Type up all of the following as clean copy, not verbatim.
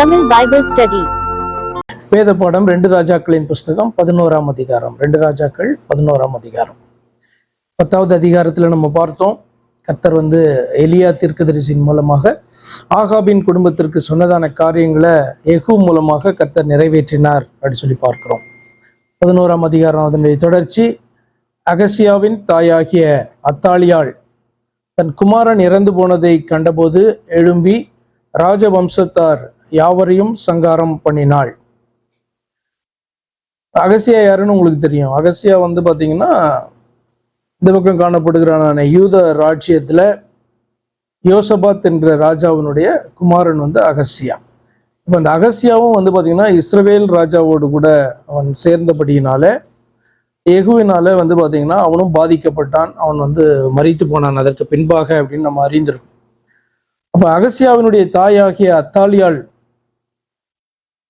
Tamil Bible Study. வேத பாடம் 2 ராஜாக்களின் புஸ்தகம் 11ஆம் அதிகாரம். 2 ராஜாக்கள் 11ஆம் அதிகாரம். 10வது அதிகாரத்துல நம்ம பார்த்தோம், கர்த்தர் எலியா தீர்க்கதரிசியின் மூலமாக ஆகாபின் குடும்பத்திற்கு சொன்னதான காரியங்களை யெகூ மூலமாக கர்த்தர் நிறைவேற்றினார் அப்படின்னு சொல்லி பார்க்கிறோம். 11ஆம் அதிகாரம் அதனுடைய தொடர்ச்சி. அகசியாவின் தாயாகிய அத்தாலியாள் தன் குமாரன் இறந்து போனதை கண்டபோது எழும்பி ராஜவம்சத்தார் யாவரையும் சங்காரம் பண்ணினாள். அகசியா யாருன்னு உங்களுக்கு தெரியும். அகசியா பாத்தீங்கன்னா இந்த பக்கம் காணப்படுகிறான யூத ராஜ்யத்துல யோசபாத் என்ற ராஜாவினுடைய குமாரன் அகசியா. இப்ப அந்த அகசியாவும் பாத்தீங்கன்னா இஸ்ரவேல் ராஜாவோடு கூட அவன் சேர்ந்தபடியினால யெகூவினால பாத்தீங்கன்னா அவனும் பாதிக்கப்பட்டான். அவன் மரித்து போனான் அதற்கு பின்பாக அப்படின்னு நம்ம அறிந்திருக்கோம். அப்ப அகசியாவினுடைய தாயாகிய அத்தாலியாள்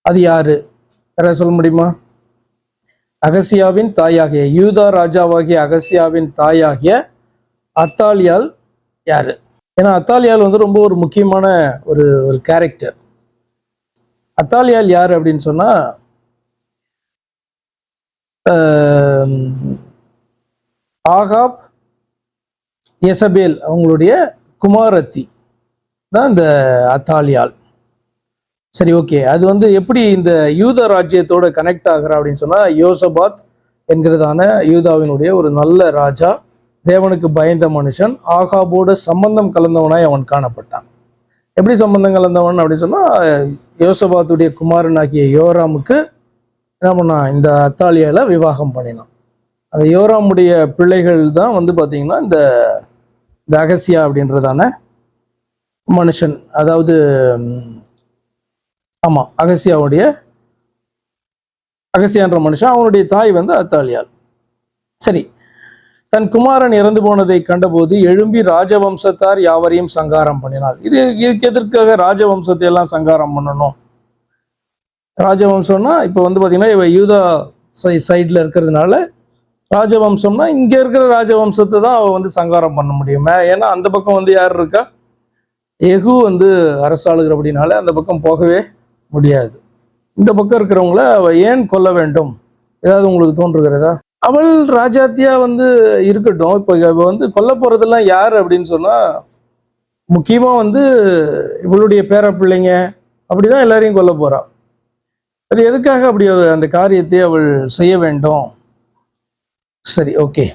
அது யாரு? யாராவது சொல்ல முடியுமா? அகசியாவின் தாயாகிய யூதா ராஜாவாகிய அகசியாவின் தாயாகிய அத்தாலியாள் யாரு? ஏன்னா அத்தாலியாள் ரொம்ப ஒரு முக்கியமான ஒரு கேரக்டர். அத்தாலியாள் யாரு அப்படின்னு சொன்னா ஆகாப் யெசபேல் அவங்களுடைய குமாரத்தி தான் இந்த அத்தாலியாள். சரி, ஓகே. அது எப்படி இந்த யூத ராஜ்யத்தோட கனெக்ட் ஆகுறா அப்படின்னு சொன்னா, யோசபாத் என்கிறதான யூதாவினுடைய ஒரு நல்ல ராஜா, தேவனுக்கு பயந்த மனுஷன், ஆகாபோட சம்பந்தம் கலந்தவனாய் அவன் காணப்பட்டான். எப்படி சம்பந்தம் கலந்தவன் அப்படின்னு சொன்னா, யோசபாத்துடைய குமாரனாகிய யோராமுக்கு என்ன பண்ணான்? இந்த அத்தாலியால விவாகம் பண்ணினான். அந்த யோராமுடைய பிள்ளைகள் தான் பாத்தீங்கன்னா இந்த அகசியா அப்படின்றதான மனுஷன். அதாவது ஆமா, அகசியான்ற மனுஷன். அவனுடைய தாய் அத்தாலியாள். சரி, தன் குமாரன் இறந்து போனதை கண்டபோது எழும்பி ராஜவம்சத்தார் யாவரையும் சங்காரம் பண்ணினாள். இதுக்கு எதற்காக ராஜவம்சத்தை எல்லாம் சங்காரம் பண்ணணும்? ராஜவம்சம்னா இப்ப பாத்தீங்கன்னா இவ யூதா சைட்ல இருக்கிறதுனால ராஜவம்சம்னா இங்க இருக்கிற ராஜவம்சத்தை தான் அவ சங்காரம் பண்ண முடியுமே. ஏன்னா அந்த பக்கம் யார் இருக்கா? யெகூ அரசாளுகிற அப்படின்னால அந்த பக்கம் போகவே முடியாது. இந்த பக்கம் இருக்கிறவங்கள அவ ஏன் கொல்ல வேண்டும்? ஏதாவது உங்களுக்கு தோன்றுகிறதா? அவள் ராஜாத்தியா இருக்கட்டும். இப்ப இவ கொல்ல போறதெல்லாம் யாரு அப்படின்னு சொன்னா, முக்கியமா இவளுடைய பேர பிள்ளைங்க அப்படிதான் எல்லாரையும் கொல்ல போறா. அது எதுக்காக அப்படி அந்த காரியத்தை அவள் செய்ய வேண்டும்? சரி, ஓகே.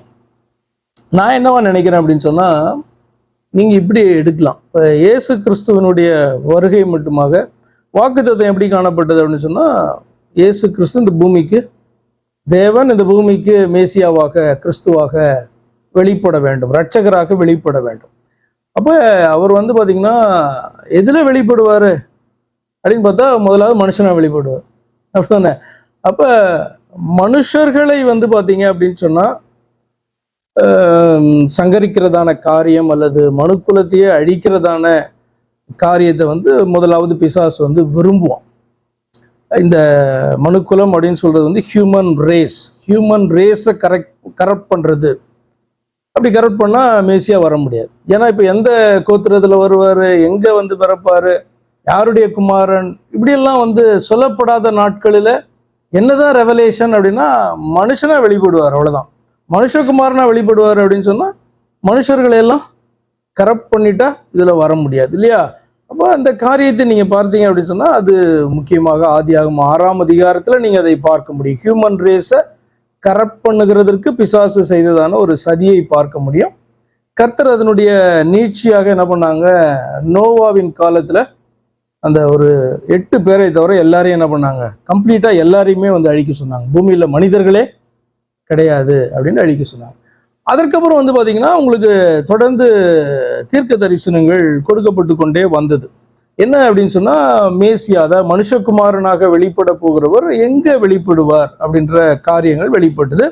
நான் என்னவா நினைக்கிறேன் அப்படின்னு சொன்னா, நீங்க இப்படி எடுக்கலாம். இப்ப இயேசு கிறிஸ்துவனுடைய வருகை மட்டுமாக வாக்குத்தத்தம் எப்படி காணப்பட்டது அப்படின்னு சொன்னா, இயேசு கிறிஸ்து இந்த பூமிக்கு தேவன் இந்த பூமிக்கு மேசியாவாக கிறிஸ்துவாக வெளிப்பட வேண்டும், இரட்சகராக வெளிப்பட வேண்டும். அப்ப அவர் பாத்தீங்கன்னா எதுல வெளிப்படுவாரு அப்படின்னு பார்த்தா, முதலாவது மனுஷனா வெளிப்படுவார். அப்படித்தானே? அப்ப மனுஷர்களை பாத்தீங்க அப்படின்னு சொன்னா சங்கரிக்கிறதான காரியம் அல்லது மனுக்குலத்தையே அழிக்கிறதான காரியத்தை முதலாவது பிசாசு விரும்புவான். இந்த மனுக்குலம் அப்படின்னு சொல்றது ஹியூமன் ரேஸை கரெக்ட் பண்றது. அப்படி கரெக்ட் பண்ணா மேசியா வர முடியாது. ஏன்னா இப்ப எந்த கோத்திரத்துல வருவாரு, எங்க பிறப்பாரு, யாருடைய குமாரன், இப்படி எல்லாம் சொல்லப்படாத நாட்களில என்னதான் ரெவலேஷன் அப்படின்னா மனுஷனா வெளிப்படுவார், அவ்வளவுதான். மனுஷகுமாரனா வெளிப்படுவார் அப்படின்னு சொன்னா மனுஷர்களை எல்லாம் கரெக்ட் பண்ணிட்டா இதுல வர முடியாது இல்லையா? அப்போ அந்த காரியத்தை நீங்க பார்த்தீங்க அப்படின்னு சொன்னா, அது முக்கியமாக ஆதியாகமம் 6ஆம் அதிகாரத்துல நீங்க அதை பார்க்க முடியும். ஹியூமன் ரேஸை கரெக்ட் பண்ணுகிறதற்கு பிசாசு செய்ததான ஒரு சதியை பார்க்க முடியும். கர்த்தர் அதனுடைய நீட்சியாக என்ன பண்ணாங்க, நோவாவின் காலத்துல அந்த ஒரு 8 பேரை தவிர எல்லாரையும் என்ன பண்ணாங்க, கம்ப்ளீட்டா எல்லாரையுமே அழிக்க சொன்னாங்க. பூமியில மனிதர்களே கிடையாது அப்படின்னு அழிக்க சொன்னாங்க. அதற்கப்புறம் பாத்தீங்கன்னா உங்களுக்கு தொடர்ந்து தீர்க்க தரிசனங்கள் கொடுக்கப்பட்டு கொண்டே வந்தது. என்ன அப்படின்னு சொன்னா, மேசியாத மனுஷகுமாரனாக வெளிப்பட போகிறவர் எங்க வெளிப்படுவார் அப்படின்ற காரியங்கள் வெளிப்பட்டது.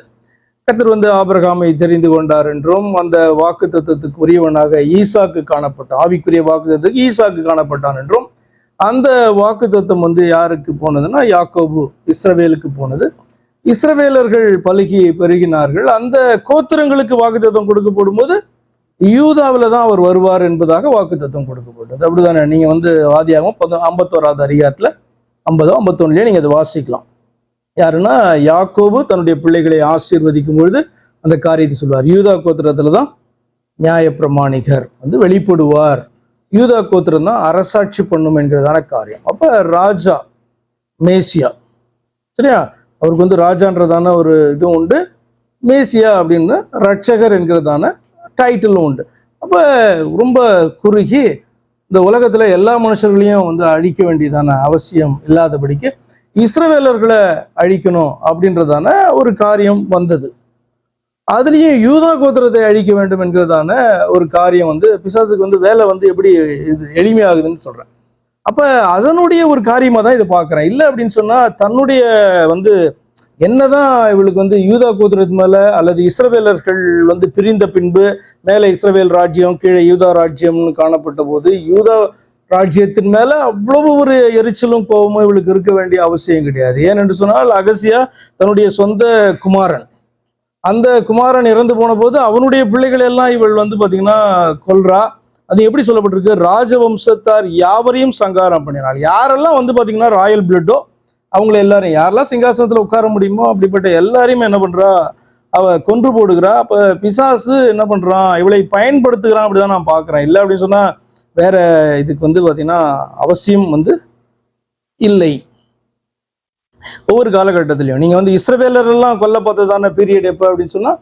கர்த்தர் ஆபிரகாமை தெரிந்து கொண்டார் என்றும், அந்த வாக்கு தத்துவத்துக்கு உரியவனாக ஈசாக்கு காணப்பட்டான், ஆவிக்குரிய வாக்கு தத்துவத்துக்கு ஈசாக்கு காணப்பட்டான் என்றும், அந்த வாக்கு தத்துவம் யாருக்கு போனதுன்னா யாக்கோபு இஸ்ரவேலுக்கு போனது. இஸ்ரவேலர்கள் பலுகி பெருகினார்கள். அந்த கோத்திரங்களுக்கு வாக்குத்தத்தம் கொடுக்கப்படும் போது யூதாவில் தான் அவர் வருவார் என்பதாக வாக்குத்தத்தம் கொடுக்கப்பட்டது. அப்படிதானே? நீங்க வந்து ஆதியாகமம் 51வது அதிகாரத்துல 50-51 நீங்க அதை வாசிக்கலாம். யாருன்னா யாக்கோபு தன்னுடைய பிள்ளைகளை ஆசீர்வதிக்கும் பொழுது அந்த காரியத்தை சொல்வார். யூதா கோத்திரத்துல தான் நியாய பிரமாணிகர் வந்து வெளிப்படுவார். யூதா கோத்திரம் தான் அரசாட்சி பண்ணும் என்கிறதான காரியம். அப்ப ராஜா மேசியா, சரியா, அவருக்கு வந்து ராஜான்றதான ஒரு இதுவும் உண்டு, மேசியா அப்படின்னு ரட்சகர் என்கிறதான டைட்டிலும் உண்டு. அப்ப ரொம்ப குறுகி இந்த உலகத்துல எல்லா மனுஷர்களையும் வந்து அழிக்க வேண்டியதான அவசியம் இல்லாதபடிக்கு இஸ்ரவேலர்களை அழிக்கணும் அப்படின்றதான ஒரு காரியம் வந்தது. அதுலயும் யூதா கோத்திரத்தை அழிக்க வேண்டும் என்கிறதான ஒரு காரியம் வந்து பிசாசுக்கு வந்து வேலை வந்து எப்படி இது எளிமையாகுதுன்னு சொல்றேன். அப்ப அதனுடைய ஒரு காரியமா தான் இதை பார்க்கிறேன். இல்லை அப்படின்னு சொன்னா தன்னுடைய வந்து என்னதான் இவளுக்கு வந்து யூதா கோத்திரத்து மேல அல்லது இஸ்ரவேலர்கள் வந்து பிரிந்த பின்பு மேல இஸ்ரவேல் ராஜ்யம் கீழே யூதா ராஜ்யம்னு காணப்பட்ட போது யூதா ராஜ்யத்தின் மேல அவ்வளவு ஒரு எரிச்சலும் கோபமும் இவளுக்கு இருக்க வேண்டிய அவசியம் கிடையாது. ஏனென்று சொன்னால் அகசியா தன்னுடைய சொந்த குமாரன், அந்த குமாரன் இறந்து போன போது அவனுடைய பிள்ளைகள் எல்லாம் இவள் வந்து பாத்தீங்கன்னா கொல்றா. அது எப்படி சொல்லப்பட்டிருக்கு? ராஜவம்சத்தார் யாவரையும் சங்காரம் பண்ணினாள். யாரெல்லாம் வந்து பாத்தீங்கன்னா ராயல் பிளட்டோ அவங்கள எல்லாரும், யாரெல்லாம் சிங்காசனத்துல உட்கார முடியுமோ அப்படிப்பட்ட எல்லாரையுமே என்ன பண்றா, அவ கொன்று போடுகிறா. அப்ப பிசாசு என்ன பண்றான், இவளை பயன்படுத்துகிறான். அப்படிதான் நான் பாக்குறேன். இல்லை அப்படின்னு சொன்னா வேற இதுக்கு வந்து பாத்தீங்கன்னா அவசியம் வந்து இல்லை. ஒவ்வொரு காலகட்டத்திலையும் நீங்க வந்து இஸ்ரவேலர் எல்லாம் கொல்ல பார்த்ததான பீரியட் எப்ப அப்படின்னு சொன்னா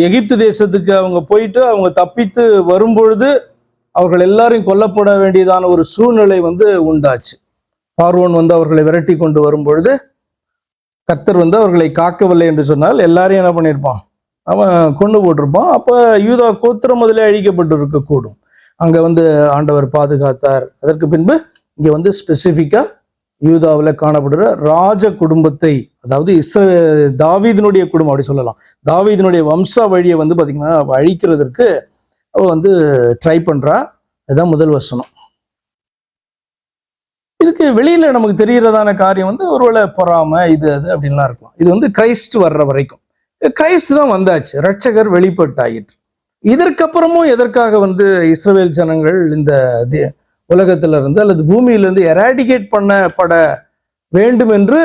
எகிப்து தேசத்துக்கு அவங்க போயிட்டு அவங்க தப்பித்து வரும்பொழுது அவர்கள் எல்லாரையும் கொல்லப்பட வேண்டியதான ஒரு சூழ்நிலை வந்து உண்டாச்சு. பார்வோன் வந்து அவர்களை விரட்டி கொண்டு வரும் பொழுது கர்த்தர் வந்து அவர்களை காக்கவில்லை என்று சொன்னால் எல்லாரையும் என்ன பண்ணியிருப்பான், அவன் கொண்டு போட்டிருப்பான். அப்ப யூதா கோத்திரம் முதலே அழிக்கப்பட்டு இருக்கக்கூடும். அங்க வந்து ஆண்டவர் பாதுகாத்தார். அதற்கு பின்பு இங்க வந்து ஸ்பெசிபிக்கா யூதாவில் காணப்படுற ராஜ குடும்பத்தை, அதாவது தாவீதினுடைய குடும்பம் அப்படி சொல்லலாம், தாவீதினுடைய வம்சா வழியை வந்து பாத்தீங்கன்னா அழிக்கிறதுக்கு அவ வந்து ட்ரை பண்றா. இதுதான் முதல் வசனம். இதுக்கு வெளியில நமக்கு தெரிகிறதான காரியம் வந்து ஒருவேளை பொறாம இது அது அப்படின்லாம் இருக்கலாம். இது வந்து கிரைஸ்ட் வர்ற வரைக்கும், கிரைஸ்ட் தான் வந்தாச்சு, ரட்சகர் வெளிப்பட்டாயிற்று. இதற்கப்புறமும் எதற்காக வந்து இஸ்ரவேல் ஜனங்கள் இந்த உலகத்துல இருந்து அல்லது பூமியிலிருந்து எராடிகேட் பண்ணப்பட வேண்டும் என்று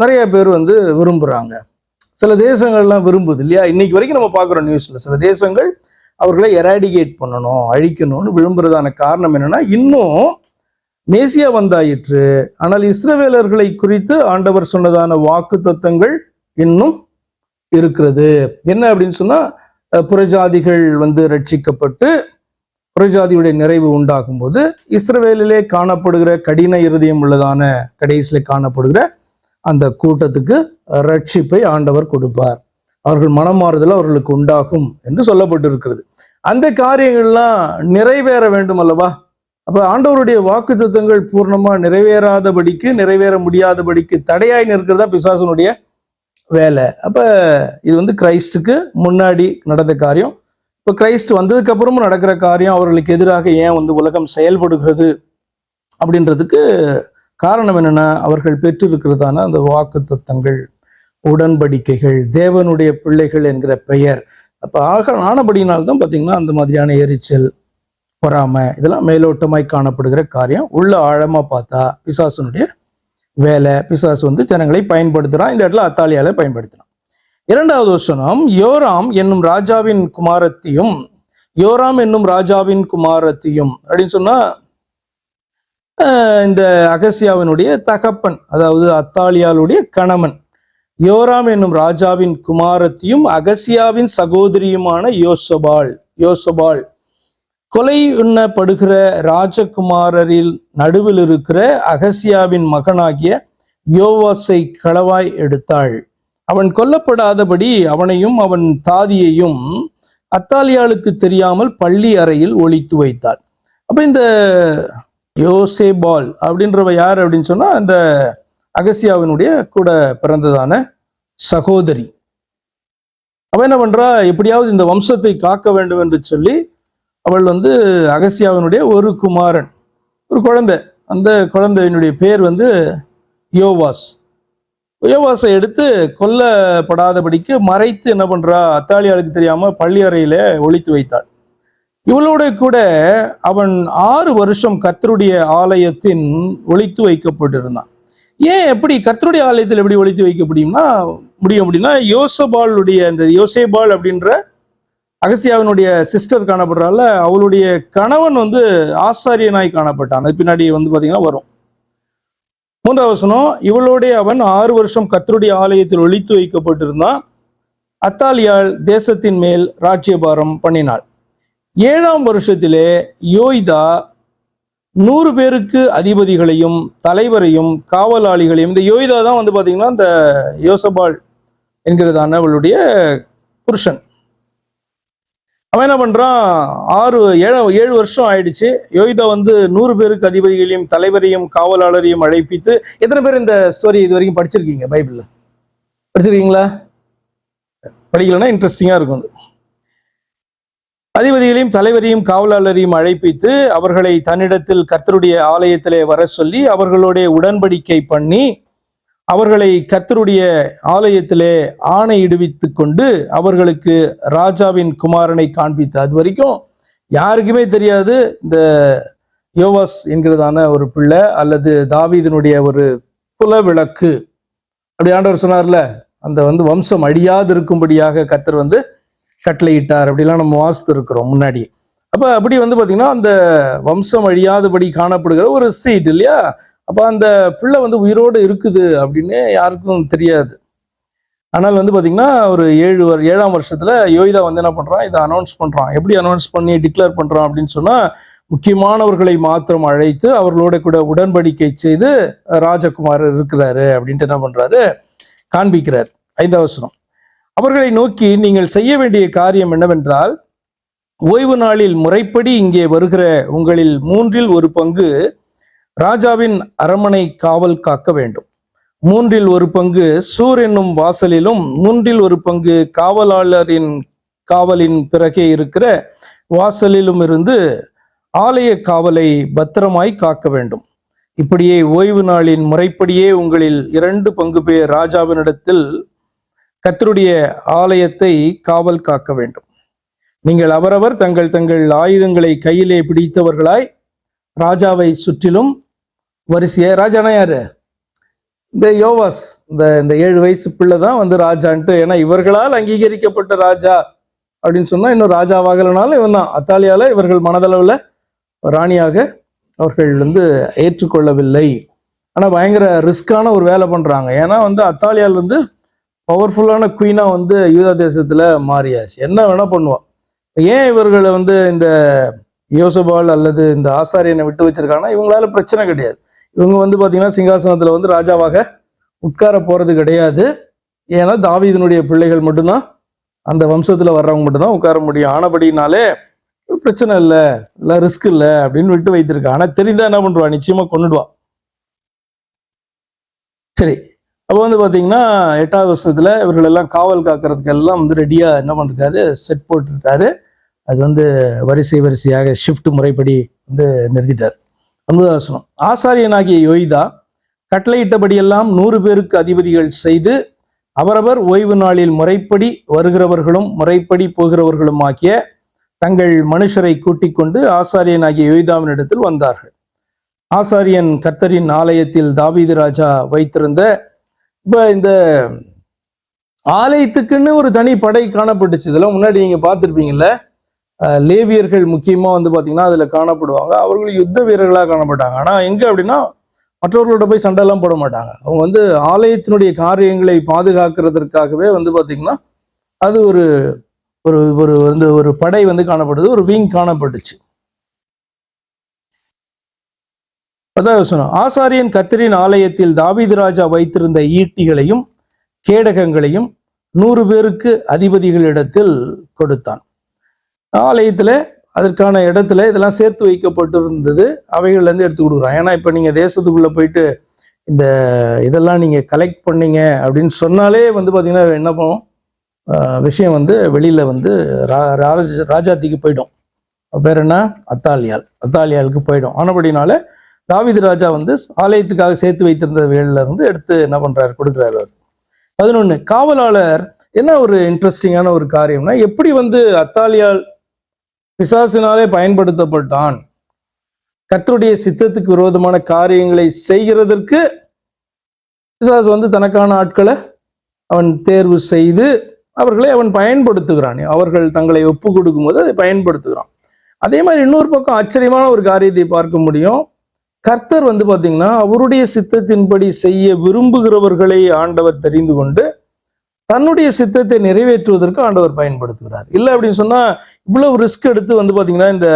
நிறைய பேர் வந்து விரும்புறாங்க. சில தேசங்கள்லாம் விரும்புது இல்லையா? இன்னைக்கு வரைக்கும் நம்ம பார்க்குறோம் நியூஸ்ல சில தேசங்கள் அவர்களை எராடிகேட் பண்ணணும், அழிக்கணும்னு விரும்புறதான காரணம் என்னன்னா, இன்னும் மேசியா வந்தாயிற்று, ஆனால் இஸ்ரவேலர்களை குறித்து ஆண்டவர் சொன்னதான வாக்கு தத்தங்கள் இன்னும் இருக்கிறது. என்ன அப்படின்னு சொன்னா, புறஜாதிகள் வந்து ரட்சிக்கப்பட்டு புறஜாதியுடைய நிறைவு உண்டாகும் போது இஸ்ரவேலிலே காணப்படுகிற கடின இருதயம் உள்ளதான கடைசியில காணப்படுகிற அந்த கூட்டத்துக்கு ரட்சிப்பை ஆண்டவர் கொடுப்பார். அவர்கள் மனமாறுதல் அவர்களுக்கு உண்டாகும் என்று சொல்லப்பட்டிருக்கிறது. அந்த காரியங்கள்லாம் நிறைவேற வேண்டும் அல்லவா? அப்ப ஆண்டவருடைய வாக்கு தத்தங்கள் பூர்ணமா நிறைவேறாதபடிக்கு, நிறைவேற முடியாதபடிக்கு தடையாய் நிற்கிறதா பிசாசனுடைய வேலை. அப்ப இது வந்து கிரைஸ்டுக்கு முன்னாடி நடந்த காரியம். இப்ப கிரைஸ்ட் வந்ததுக்கு அப்புறமும் நடக்கிற காரியம். அவர்களுக்கு எதிராக ஏன் வந்து உலகம் செயல்படுகிறது அப்படின்றதுக்கு காரணம் என்னன்னா, அவர்கள் பெற்றிருக்கிறதான அந்த வாக்கு தத்தங்கள், உடன்படிக்கைகள், தேவனுடைய பிள்ளைகள் என்கிற பெயர். அப்ப ஆனபடினால்தான் பாத்தீங்கன்னா அந்த மாதிரியான எரிச்சல், பொறாமை இதெல்லாம் மேலோட்டமாய் காணப்படுகிற காரியம். உள்ள ஆழமா பார்த்தா பிசாசனுடைய வேலை. பிசாசு வந்து ஜனங்களை பயன்படுத்துறான். இந்த இடத்துல அத்தாலியால பயன்படுத்தினான். இரண்டாவது வசனம், யோராம் என்னும் ராஜாவின் குமாரத்தியும், யோராம் என்னும் ராஜாவின் குமாரத்தியும் அப்படின்னு சொன்னா இந்த அகசியாவினுடைய தகப்பன், அதாவது அத்தாலியாளுடைய கணவன் யோராம் என்னும் ராஜாவின் குமாரத்தியும் அகசியாவின் சகோதரியுமான யோசபால் கொலை உண்ணப்படுகிற ராஜகுமாரரில் நடுவில் இருக்கிற அகசியாவின் மகனாகிய யோவாசை களவாய் எடுத்தாள். அவன் கொல்லப்படாதபடி அவனையும் அவன் தாதியையும் அத்தாலியாளுக்கு தெரியாமல் பள்ளி அறையில் ஒளித்து வைத்தாள். அப்ப இந்த யோசேபால் அப்படின்றவ யார் அப்படின்னு சொன்னா, இந்த அகசியாவினுடைய கூட பிறந்ததான சகோதரி. அவன் என்ன பண்றா, எப்படியாவது இந்த வம்சத்தை காக்க வேண்டும் என்று சொல்லி அவள் வந்து அகசியாவினுடைய ஒரு குமாரன், ஒரு குழந்தை, அந்த குழந்தையினுடைய பேர் வந்து யோவாஸ். யோவாசை எடுத்து கொல்லப்படாதபடிக்கு மறைத்து என்ன பண்றா, அத்தாலியாளுக்கு தெரியாம பள்ளி அறையில ஒளித்து வைத்தாள். இவளோட கூட அவன் 6 வருஷம் கர்த்தருடைய ஆலயத்தின் ஒளித்து வைக்கப்பட்டிருந்தான். ஏன் எப்படி கர்த்தருடைய ஆலயத்தில் எப்படி ஒளித்து வைக்க முடியும் அப்படின்னா, யோசபாளுடைய அந்த யோசேபாள் அப்படின்ற அகசியாவினுடைய சிஸ்டர் காணப்படுறால, அவளுடைய கணவன் வந்து ஆசாரியனாய் காணப்பட்டான். அது பின்னாடி வந்து பாத்தீங்கன்னா வரும். 3வது வசனம், இவளோட அவன் 6 வருஷம் கர்த்தருடைய ஆலயத்தில் ஒளித்து வைக்கப்பட்டிருந்தான். அத்தாலியாள் தேசத்தின் மேல் ராஜ்யபாரம் பண்ணினாள். 7ஆம் வருஷத்திலே யோய்தா 100 பேருக்கு அதிபதிகளையும் தலைவரையும் காவலாளிகளையும், இந்த யோய்தா தான் வந்து பாத்தீங்கன்னா இந்த யோசபாள் என்கிறதான அவளுடைய புருஷன். அவன் என்ன பண்றான், 7 வருஷம் ஆயிடுச்சு. யோய்தா வந்து 100 பேருக்கு அதிபதிகளையும் தலைவரையும் காவலாளரையும் அழைப்பித்து, எத்தனை பேர் இந்த ஸ்டோரி இது வரைக்கும் படிச்சிருக்கீங்க? பைபிள்ல படிச்சிருக்கீங்களா? படிக்கலன்னா இன்ட்ரெஸ்டிங்கா இருக்கும். அதிபதிகளையும் தலைவரையும் காவலாளரையும் அழைப்பித்து அவர்களை தன்னிடத்தில் கர்த்தருடைய ஆலயத்திலே வர சொல்லி அவர்களோட உடன்படிக்கை பண்ணி அவர்களை கர்த்தருடைய ஆலயத்திலே ஆணையிடுவித்து கொண்டு அவர்களுக்கு ராஜாவின் குமாரனை காண்பித்து. அது வரைக்கும் யாருக்குமே தெரியாது இந்த யோவாஸ் என்கிறதான ஒரு பிள்ளை அல்லது தாவீதினுடைய ஒரு குல விளக்கு அப்படி ஆண்டவர் சொன்னார்ல, அந்த வந்து வம்சம் அழியாது இருக்கும்படியாக கர்த்தர் வந்து கட்டளையிட்டார் அப்படிலாம் நம்ம வாசித்து இருக்கிறோம் முன்னாடி. அப்ப அப்படி வந்து பாத்தீங்கன்னா அந்த வம்சம் அழியாதபடி காணப்படுகிற ஒரு சீட் இல்லையா. அப்ப அந்த பிள்ளை வந்து உயிரோடு இருக்குது அப்படின்னு யாருக்கும் தெரியாது. ஆனால் வந்து பாத்தீங்கன்னா ஒரு 7ஆம் வருஷத்துல யோய்தா வந்து என்ன பண்றான், இதை அனௌன்ஸ் பண்றான். எப்படி அனௌன்ஸ் பண்ணி டிக்ளேர் பண்றான் அப்படின்னு சொன்னா, முக்கியமானவர்களை மாத்திரம் அழைத்து அவர்களோட கூட உடன்படிக்கை செய்து ராஜகுமாரர் இருக்கிறாரு அப்படின்ட்டு என்ன பண்றாரு, காண்பிக்கிறார். 5ஆம் வசனம், அவர்களை நோக்கி நீங்கள் செய்ய வேண்டிய காரியம் என்னவென்றால், ஓய்வு நாளில் முறைப்படி இங்கே வருகிற உங்களில் 1/3 ஒரு பங்கு ராஜாவின் அரண்மனை காவல் காக்க வேண்டும். 1/3 ஒரு பங்கு சூர் என்னும் வாசலிலும் 1/3 ஒரு பங்கு காவலாளரின் காவலின் பிறகே இருக்கிற வாசலிலும் இருந்து ஆலய காவலை பத்திரமாய் காக்க வேண்டும். இப்படியே ஓய்வு நாளின் முறைப்படியே உங்களில் 2 பங்கு பேர் ராஜாவினிடத்தில் கர்த்தருடைய ஆலயத்தை காவல் காக்க வேண்டும். நீங்கள் அவரவர் தங்கள் தங்கள் ஆயுதங்களை கையிலே பிடித்தவர்களாய் ராஜாவை சுற்றிலும் வரிசையா. ராஜானா யாரு? இந்த யோவாஸ், இந்த 7 வயசு பிள்ளை தான் வந்து ராஜான்ட்டு. ஏன்னா இவர்களால் அங்கீகரிக்கப்பட்ட ராஜா அப்படின்னு சொன்னா இன்னும் ராஜாவாகலனாலும் இவன் தான். அத்தாலியால இவர்கள் மனதளவுல ராணியாக அவர்கள் வந்து ஏற்றுக்கொள்ளவில்லை. ஆனா பயங்கர ரிஸ்கான ஒரு வேலை பண்றாங்க. ஏன்னா வந்து அத்தாலியால் வந்து பவர்ஃபுல்லான குயினா வந்து யூதா தேசத்துல மாறியாச்சு. என்ன வேணா பண்ணுவான். ஏன் இவர்களை வந்து இந்த யோசபால் அல்லது இந்த ஆசாரியனை விட்டு வச்சிருக்காங்கன்னா, இவங்களால பிரச்சனை கிடையாது. இவங்க வந்து பாத்தீங்கன்னா சிங்காசனத்துல வந்து ராஜாவாக உட்கார போறது கிடையாது. ஏன்னா தாவீதினுடைய பிள்ளைகள் மட்டும்தான், அந்த வம்சத்துல வர்றவங்க மட்டும்தான் உட்கார முடியும். ஆனபடினாலே பிரச்சனை இல்லை, இல்லை ரிஸ்க் இல்லை அப்படின்னு விட்டு வைத்திருக்கான். ஆனா தெரிந்தா என்ன பண்றான், நிச்சயமா கொன்னுடுவான். சரி, அப்போ வந்து பாத்தீங்கன்னா 8ஆவது வருஷத்துல இவர்கள் எல்லாம் காவல் காக்கிறதுக்கு எல்லாம் வந்து ரெடியா என்ன பண்றாரு, செட் போட்டுருக்காரு. அது வந்து வரிசையாக ஷிஃப்ட் முறைப்படி வந்து நிறுத்திட்டார். 9ஆவது வசனம், ஆசாரியனாகிய யோய்தா கட்டளையிட்டபடியெல்லாம் 100 பேருக்கு அதிபதிகள் செய்து அவரவர் ஓய்வு நாளில் முறைப்படி வருகிறவர்களும் முறைப்படி போகிறவர்களும் ஆகிய தங்கள் மனுஷரை கூட்டிக் கொண்டு ஆசாரியனாகிய யோய்தாவினிடத்தில் வந்தார்கள். ஆசாரியன் கர்த்தரின் ஆலயத்தில் தாவீது ராஜா வைத்திருந்த, இப்ப இந்த ஆலயத்துக்குன்னு ஒரு தனி படை காணப்பட்டுச்சு. இதெல்லாம் முன்னாடி நீங்க பார்த்துருப்பீங்கல்ல. லேவியர்கள் முக்கியமா வந்து பாத்தீங்கன்னா அதுல காணப்படுவாங்க. அவர்கள் யுத்த வீரர்களாக காணப்பட்டாங்க. ஆனா எங்க அப்படின்னா மற்றவர்களோட போய் சண்டை எல்லாம் போட மாட்டாங்க. அவங்க வந்து ஆலயத்தினுடைய காரியங்களை பாதுகாக்கிறதுக்காகவே வந்து பாத்தீங்கன்னா அது ஒரு ஒரு ஒரு வந்து ஒரு படை வந்து காணப்படுது, ஒரு விங் காணப்பட்டுச்சு. அதான் ஆசாரியன் கர்த்தரின் ஆலயத்தில் தாவீது ராஜா வைத்திருந்த ஈட்டிகளையும் கேடகங்களையும் 100 பேருக்கு அதிபதிகளிடத்தில் கொடுத்தான். ஆலயத்துல அதற்கான இடத்துல இதெல்லாம் சேர்த்து வைக்கப்பட்டிருந்தது. அவைகள்ல இருந்து எடுத்து கொடுக்குறான். ஏன்னா இப்ப நீங்க தேசத்துக்குள்ள போயிட்டு இந்த இதெல்லாம் நீங்க கலெக்ட் பண்ணீங்க அப்படின்னு சொன்னாலே வந்து பாத்தீங்கன்னா என்ன பண்ணும், விஷயம் வந்து வெளியில வந்து ராஜாத்திக்கு போயிடும். பேர் என்ன, அத்தாலியாளுக்கு போயிடும். ஆனபடினால தாவீது ராஜா வந்து ஆலயத்துக்காக சேர்த்து வைத்திருந்த வேலையில இருந்து எடுத்து என்ன பண்றாரு, கொடுக்குறாரு அவர். 11 காவலாளர் என்ன ஒரு இன்ட்ரெஸ்டிங்கான ஒரு காரியம்னா, எப்படி வந்து அத்தாலியால் பிசாசினாலே பயன்படுத்தப்பட்டான், கர்த்தருடைய சித்தத்துக்கு விரோதமான காரியங்களை செய்கிறதற்கு பிசாசு வந்து தனக்கான ஆட்களை அவன் தேர்வு செய்து அவர்களை அவன் பயன்படுத்துகிறான். அவர்கள் தங்களை ஒப்பு கொடுக்கும் போது அதை பயன்படுத்துகிறான். அதே மாதிரி இன்னொரு பக்கம் ஆச்சரியமான ஒரு காரியத்தை பார்க்க முடியும். கர்த்தர் வந்து பாத்தீங்கன்னா அவருடைய சித்தத்தின்படி செய்ய விரும்புகிறவர்களை ஆண்டவர் தெரிந்து கொண்டு தன்னுடைய சித்தத்தை நிறைவேற்றுவதற்கு ஆண்டவர் பயன்படுத்துகிறார். இல்லை அப்படின்னு சொன்னா இவ்வளவு ரிஸ்க் எடுத்து வந்து பாத்தீங்கன்னா இந்த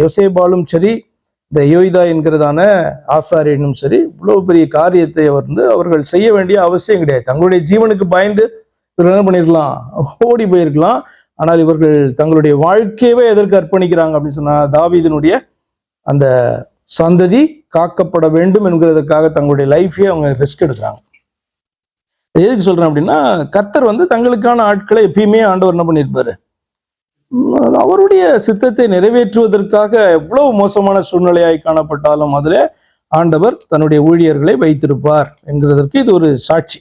யோசேபாலும் சரி, இந்த யோய்தா என்கிறதான ஆசாரியனும் சரி, இவ்வளவு பெரிய காரியத்தை அவர்கள் செய்ய வேண்டிய அவசியம் கிடையாது. தங்களுடைய ஜீவனுக்கு பயந்து இவர்கள் என்ன பண்ணிருக்கலாம், ஓடி போயிருக்கலாம். ஆனால் இவர்கள் தங்களுடைய வாழ்க்கையவே எதற்கு அர்ப்பணிக்கிறாங்க அப்படின்னு சொன்னா, தாவீதினுடைய அந்த சந்ததி காக்கப்பட வேண்டும் என்கிறதுக்காக தங்களுடைய லைஃபையே அவங்க ரிஸ்க் எடுக்கிறாங்க. எதுக்கு சொல்றேன் அப்படின்னா, கர்த்தர் வந்து தங்களுக்கான ஆட்களை எப்பயுமே ஆண்டவர் என்ன பண்ணியிருப்பாரு, அவருடைய சித்தத்தை நிறைவேற்றுவதற்காக எவ்வளவு மோசமான சூழ்நிலையாய் காணப்பட்டாலும் அதில் ஆண்டவர் தன்னுடைய ஊழியர்களை வைத்திருப்பார் என்கிறதற்கு இது ஒரு சாட்சி.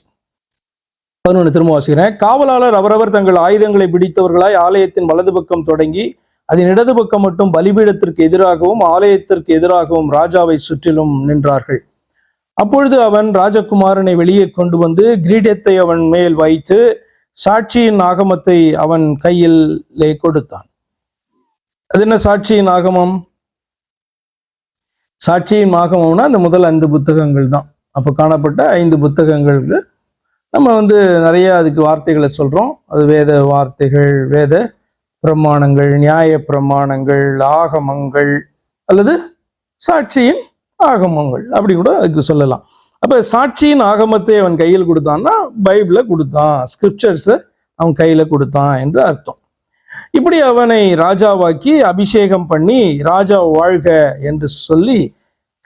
11 திரும்ப வாசிக்கிறேன். காவலாளர் அவரவர் தங்கள் ஆயுதங்களை பிடித்தவர்களாய் ஆலயத்தின் வலது பக்கம் தொடங்கி அதன் இடது பக்கம் மட்டும் பலிபீடத்திற்கு எதிராகவும் ஆலயத்திற்கு எதிராகவும் ராஜாவை சுற்றிலும் நின்றார்கள். அப்பொழுது அவன் ராஜகுமாரனை வெளியே கொண்டு வந்து கிரீடத்தை அவன் மேல் வைத்து சாட்சியின் ஆகமத்தை அவன் கையிலே கொடுத்தான். அது என்ன சாட்சியின் ஆகமம்? சாட்சியின் ஆகமம்னா அந்த முதல் 5 புத்தகங்கள் தான். அப்போ காணப்பட்ட 5 புத்தகங்களுக்கு நம்ம வந்து நிறைய அதுக்கு வார்த்தைகளை சொல்றோம். அது வேத வார்த்தைகள், வேத பிரமாணங்கள், நியாய பிரமாணங்கள், ஆகமங்கள் அல்லது சாட்சியின் ஆகமங்கள் அப்படி கூட அதுக்கு சொல்லலாம். அப்ப சாட்சியின் ஆகமத்தை அவன் கையில் கொடுத்தான்னா பைபிளை கொடுத்தான், ஸ்கிரிப்சர்ஸை அவன் கையில கொடுத்தான் என்று அர்த்தம். இப்படி அவனை ராஜாவாக்கி அபிஷேகம் பண்ணி ராஜா வாழ்க என்று சொல்லி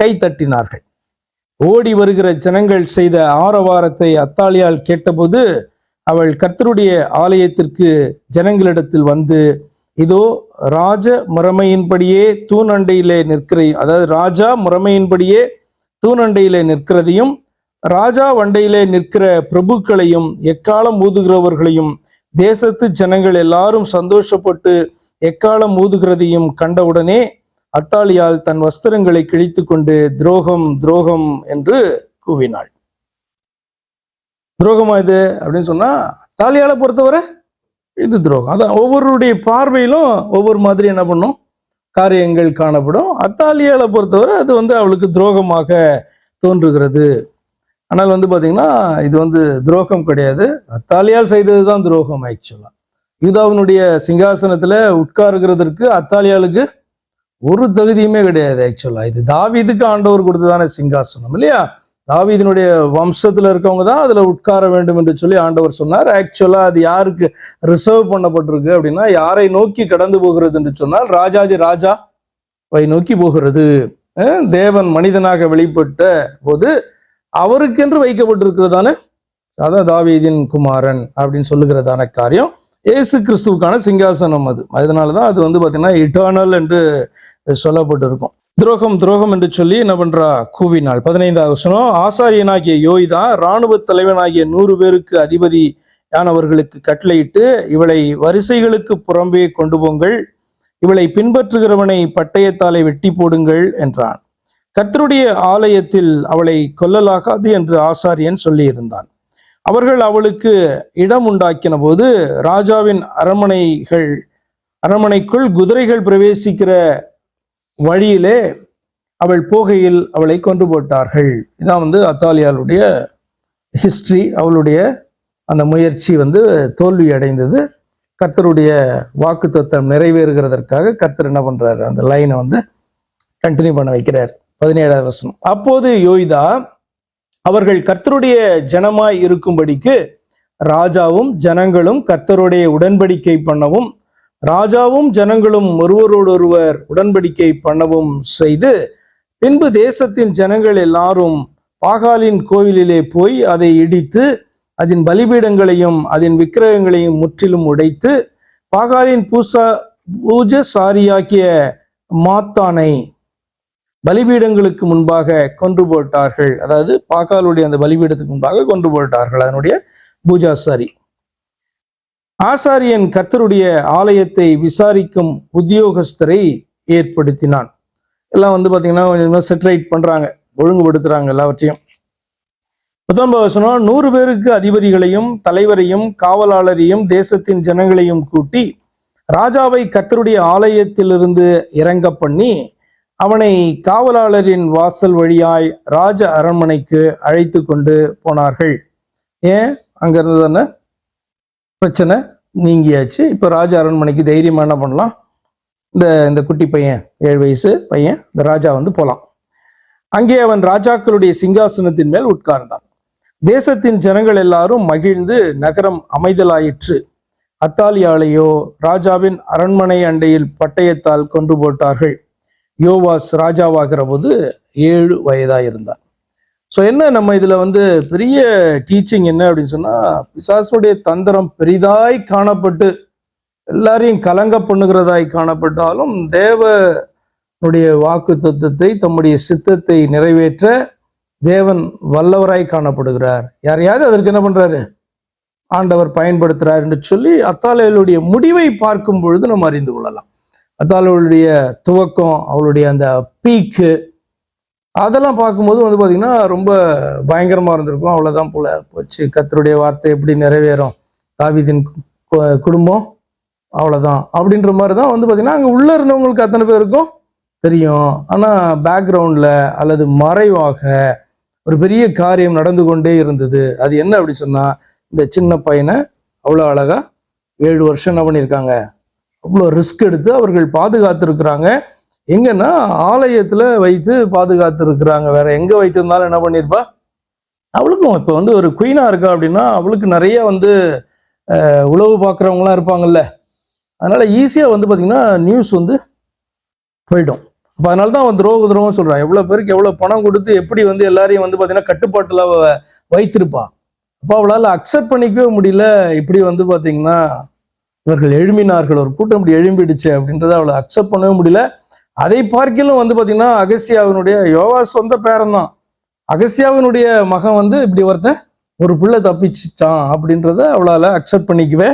கை தட்டினார்கள். ஓடி வருகிற ஜனங்கள் செய்த ஆரவாரத்தை அத்தாலியால் கேட்டபோது அவள் கர்த்தருடைய ஆலயத்திற்கு ஜனங்களிடத்தில் வந்து, இதோ ராஜ முறைமையின்படியே தூணண்டையிலே அதாவது ராஜா முறைமையின்படியே தூணண்டையிலே நிற்கிறதையும் ராஜா வண்டையிலே நிற்கிற பிரபுக்களையும் எக்காலம் ஊதுகிறவர்களையும் தேசத்து ஜனங்கள் எல்லாரும் சந்தோஷப்பட்டு எக்காலம் ஊதுகிறதையும் கண்டவுடனே அத்தாலியால் தன் வஸ்திரங்களை கிழித்து கொண்டு துரோகம் துரோகம் என்று கூவினாள். துரோகமா இது அப்படின்னு சொன்னா, அத்தாலியால பொறுத்தவரை இது துரோகம். அதான் ஒவ்வொருடைய பார்வையிலும் ஒவ்வொரு மாதிரி என்ன பண்ணும், காரியங்கள் காணப்படும். அத்தாலியால பொறுத்தவரை அது வந்து அவளுக்கு துரோகமாக தோன்றுகிறது. ஆனால் வந்து பாத்தீங்கன்னா இது வந்து துரோகம் கிடையாது, அத்தாலியால் செய்ததுதான் துரோகம். ஆக்சுவலா யூதாவினுடைய சிங்காசனத்துல உட்காருகிறதற்கு அத்தாலியாளுக்கு ஒரு தகுதியுமே கிடையாது. ஆக்சுவலா இது தாவீதுக்கு ஆண்டவர் கொடுத்ததான சிங்காசனம் இல்லையா? தாவீதினுடைய வம்சத்துல இருக்கவங்க தான் அதுல உட்கார வேண்டும் என்று சொல்லி ஆண்டவர் சொன்னார். ஆக்சுவலா அது யாருக்கு ரிசர்வ் பண்ணப்பட்டிருக்கு அப்படின்னா, யாரை நோக்கி கடந்து போகிறது என்று சொன்னால் ராஜாதி ராஜாவை நோக்கி போகிறது. தேவன் மனிதனாக வெளிப்பட்ட போது அவருக்கென்று வைக்கப்பட்டிருக்கிறதான அதான் தாவீதின் குமாரன் அப்படின்னு சொல்லுகிறதான காரியம் இயேசு கிறிஸ்துவுக்கான சிங்காசனம். அதனாலதான் அது வந்து பாத்தீங்கன்னா இட்டர்னல் என்று சொல்லப்பட்டிருக்கும். துரோகம் துரோகம் என்று சொல்லி என்ன பண்றா, கூவினாள். 15வது வசனம். ஆசாரியனாகிய யோய்தா இராணுவ தலைவனாகிய 100 பேருக்கு அதிபதியானவர்களுக்கு கட்டளையிட்டு, இவளை வரிசைகளுக்கு புறம்பே கொண்டு போங்கள், இவளை பின்பற்றுகிறவனை பட்டயத்தாலே வெட்டி போடுங்கள் என்றான். கர்த்தருடைய ஆலயத்தில் அவளை கொல்லலாகாது என்று ஆசாரியன் சொல்லியிருந்தான். அவர்கள் அவளுக்கு இடம் உண்டாக்கின போது ராஜாவின் அரண்மனைக்குள் குதிரைகள் பிரவேசிக்கிற வழியிலே அவள் போகையில் அவளை கொண்டு போட்டார்கள். இதான் வந்து அத்தாலியாளுடைய ஹிஸ்டரி. அவளுடைய அந்த முயற்சி வந்து தோல்வி அடைந்தது. கர்த்தருடைய வாக்குத்தத்தம் நிறைவேறுகிறதற்காக கர்த்தர் என்ன பண்றாரு, அந்த லைனை வந்து கண்டினியூ பண்ண வைக்கிறார். 17வது வசனம். அப்போது யோய்தா அவர்கள் கர்த்தருடைய ஜனமாய் இருக்கும்படிக்கு ராஜாவும் ஜனங்களும் கர்த்தருடைய உடன்படிக்கை பண்ணவும் ராஜாவும் ஜனங்களும் ஒருவரோடொருவர் உடன்படிக்கை பண்ணவும் செய்து, பின்பு தேசத்தின் ஜனங்கள் எல்லாரும் பாகாலின் கோவிலிலே போய் அதை இடித்து அதன் பலிபீடங்களையும் அதன் விக்கிரகங்களையும் முற்றிலும் உடைத்து பாகாலின் பூஜசாரியாகிய மாத்தானை பலிபீடங்களுக்கு முன்பாக கொன்று போட்டார்கள். அதாவது பாகாலுடைய அந்த பலிபீடத்துக்கு முன்பாக கொன்று போட்டார்கள் அதனுடைய பூஜாசாரி. ஆசாரியன் கர்த்தருடைய ஆலயத்தை விசாரிக்கும் உத்தியோகஸ்தரை ஏற்படுத்தினான். எல்லாம் பாத்தீங்கன்னா கொஞ்சம் செட்ரைட் பண்றாங்க, ஒழுங்குபடுத்துறாங்க எல்லாவற்றையும். 19 வசனம், 100 பேருக்கு அதிபதிகளையும் தலைவரையும் காவலாளரையும் தேசத்தின் ஜனங்களையும் கூட்டி ராஜாவை கர்த்தருடைய ஆலயத்திலிருந்து இறங்க பண்ணி அவனை காவலாளரின் வாசல் வழியாய் ராஜ அரண்மனைக்கு அழைத்து கொண்டு போனார்கள். ஏன்? அங்க இருந்து தானே பிரச்சனை நீங்கியாச்சு. இப்ப ராஜ அரண்மனைக்கு தைரியமா என்ன பண்ணலாம், இந்த குட்டி பையன் 7 வயசு பையன் இந்த ராஜா போலாம். அங்கே அவன் ராஜாக்களுடைய சிங்காசனத்தின் மேல் உட்கார்ந்தான். தேசத்தின் ஜனங்கள் எல்லாரும் மகிழ்ந்து நகரம் அமைதலாயிற்று. அத்தாலியாளையோ ராஜாவின் அரண்மனை அண்டையில் பட்டயத்தால் கொன்று போட்டார்கள். யோவாஸ் ராஜாவாகிற போது 7 வயதாயிருந்தான். ஸோ என்ன நம்ம இதுல பெரிய டீச்சிங் என்ன அப்படின்னு சொன்னா, பிசாசுடைய தந்திரம் பெரிதாய் காணப்பட்டு எல்லாரையும் கலங்க பண்ணுகிறதாய் காணப்பட்டாலும் தேவனுடைய வாக்கு தத்துவத்தை தம்முடைய சித்தத்தை நிறைவேற்ற தேவன் வல்லவராய் காணப்படுகிறார். யாரையாவது அதற்கு என்ன பண்றாரு, ஆண்டவர் பயன்படுத்துறார் என்று சொல்லி அத்தாலியாளுடைய முடிவை பார்க்கும் பொழுது நம்ம அறிந்து கொள்ளலாம். அத்தாலியாளுடைய துவக்கம், அவளுடைய அந்த பீக்கு, அதெல்லாம் பார்க்கும்போது பாத்தீங்கன்னா ரொம்ப பயங்கரமா இருந்திருக்கும். அவ்வளவுதான் போல போச்சு, கர்த்தருடைய வார்த்தை எப்படி நிறைவேறும், தாவீதின் குடும்பம் அவ்வளவுதான் அப்படின்ற மாதிரி தான் பாத்தீங்கன்னா அங்க உள்ள இருந்தவங்களுக்கு அத்தனை பேருக்கும் தெரியும். ஆனா பேக்ரவுண்ட்ல அல்லது மறைவாக ஒரு பெரிய காரியம் நடந்து கொண்டே இருந்தது. அது என்ன அப்படி சொன்னா, இந்த சின்ன பையனை அவ்வளோ அழகா 7 வருஷம் என்ன பண்ணியிருக்காங்க, அவ்வளோ ரிஸ்க் எடுத்து அவர்கள் பாதுகாத்து இருக்கிறாங்க. எங்கன்னா ஆலயத்துல வைத்து பாதுகாத்து இருக்கிறாங்க. வேற எங்க வைத்திருந்தாலும் என்ன பண்ணிருப்பா, அவளுக்கும் இப்ப ஒரு குயினா இருக்கா அப்படின்னா அவளுக்கு நிறைய உளவு பார்க்குறவங்களாம் இருப்பாங்கல்ல. அதனால ஈஸியா பாத்தீங்கன்னா நியூஸ் போயிடும். அப்போ அதனால தான் துரோகம் சொல்றான். எவ்வளவு பேருக்கு எவ்வளவு பணம் கொடுத்து எப்படி எல்லாரையும் பாத்தீங்கன்னா கட்டுப்பாட்டுல வைத்திருப்பா. அப்போ அவளால் அக்செப்ட் பண்ணிக்கவே முடியல. இப்படி பாத்தீங்கன்னா இவர்கள் எழும்பினார்கள், ஒரு கூட்டம் இப்படி எழும்பிடுச்சு அப்படின்றத அவளை அக்செப்ட் பண்ணவே முடியல. அதை பார்க்கலும் பாத்தீங்கன்னா அகசியாவினுடைய, யோவாஸ் சொந்த பேரன் தான், அகசியாவினுடைய மகன் இப்படி ஒருத்தன் ஒரு பிள்ளை தப்பிச்சிட்டான் அப்படின்றத அவளால அக்செப்ட் பண்ணிக்கவே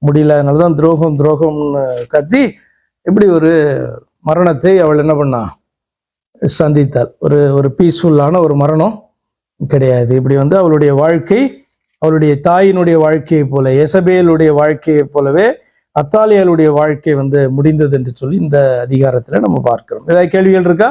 முடியல. அதனாலதான் துரோகம்னு கத்தி இப்படி ஒரு மரணத்தை அவள் என்ன பண்ணா, சந்தித்தாள். ஒரு பீஸ்ஃபுல்லான ஒரு மரணம் கிடையாது. இப்படி அவளுடைய வாழ்க்கை அவளுடைய தாயினுடைய வாழ்க்கையை போல, எசபேலுடைய வாழ்க்கையை போலவே அத்தாலியாளுடைய வாழ்க்கை முடிந்தது என்று சொல்லி இந்த அதிகாரத்துல நம்ம பார்க்கிறோம். ஏதாவது கேள்விகள் இருக்கா?